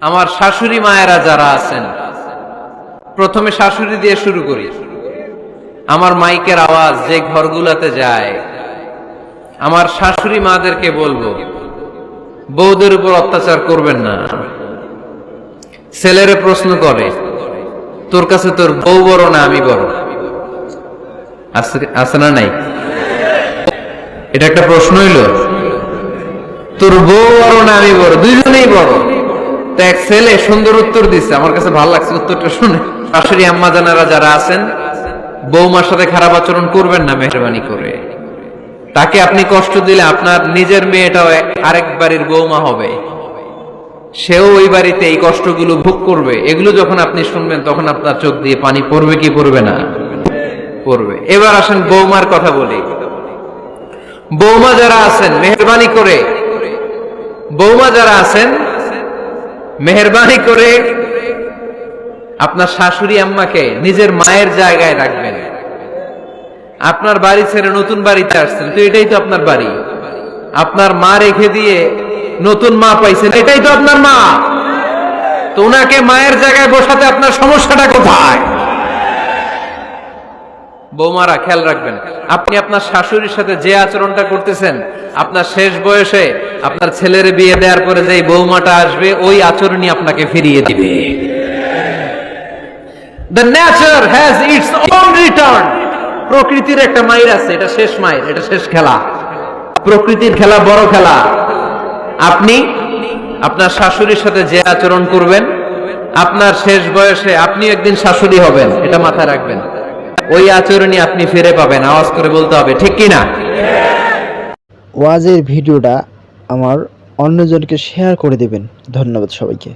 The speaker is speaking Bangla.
আমার শাশুড়ি মায়েরা যারা আছেন, প্রথমে শাশুড়ি দিয়ে শুরু করি। আমার মাইকের আওয়াজ যে ঘরগুলোতে যায়, আমার শাশুড়ি মাদেরকে বলবো, বউদের উপর অত্যাচার করবেন না। ছেলেরে প্রশ্ন করে, তোর কাছে তোর বউ বড় না আমি বড়? আছে না নাই? এটা একটা প্রশ্ন হইল, তোর বউ বড় না আমি বড়? দুইজনেই বড়। তো এক ছেলে সুন্দর উত্তর দিচ্ছে, আমার কাছে ভালো লাগছে উত্তরটা শুনে। শাশুড়ি আম্মা জানারা যারা আছেন, বৌমার সাথে খারাপ আচরণ করবেন না মেহরবানি করে। তাকে আপনি কষ্ট দিলে আপনার নিজের মেয়েটাও আরেক বাড়ির বৌমা হবে, সেও ওই বাড়িতে এই কষ্টগুলো ভোগ করবে। এগুলো যখন আপনি শুনবেন তখন আপনার চোখ দিয়ে পানি পড়বে কি পড়বে না? পড়বে। এবার আসেন বৌমার কথা বলি। বৌমা যারা আছেন মেহরবানি করে, বৌমা যারা আছেন মেহরবানি করে আপনার শাশুড়ি আম্মাকে নিজের মায়ের জায়গায় রাখবেন। আপনার বাড়ি ছেড়ে নতুন বাড়িতে আসছেন, তো এটাই তো আপনার বাড়ি। আপনার মা রেখে দিয়ে নতুন মা পাইছেন, এটাই তো আপনার মা। তো ওনাকে মায়ের জায়গায় বসাতে আপনার সমস্যাটা কোথায়? বৌমারা খেয়াল রাখবেন, আপনি আপনার শাশুড়ির সাথে যে আচরণটা করতেছেন, আপনার শেষ বয়সে আপনার ছেলের বিয়ে দেওয়ার পরে যে বৌমাটা আসবে, ওই আচরণই আপনাকে ফিরিয়ে দিবে। The nature has its own return. প্রকৃতির একটা মাইর আছে, এটা শেষ মাইর, এটা শেষ খেলা। প্রকৃতির খেলা বড় খেলা। আপনি আপনার শাশুড়ির সাথে যে আচরণ করবেন, আপনার শেষ বয়সে আপনি একদিন শাশুড়ি হবেন, এটা মাথায় রাখবেন। ওই আচরণই আপনি ফিরে পাবেন। আওয়াজ করে বলতে হবে, ঠিক কিনা? ওয়াজের ভিডিওটা আমার অন্যজনকে শেয়ার করে দেবেন। ধন্যবাদ সবাইকে।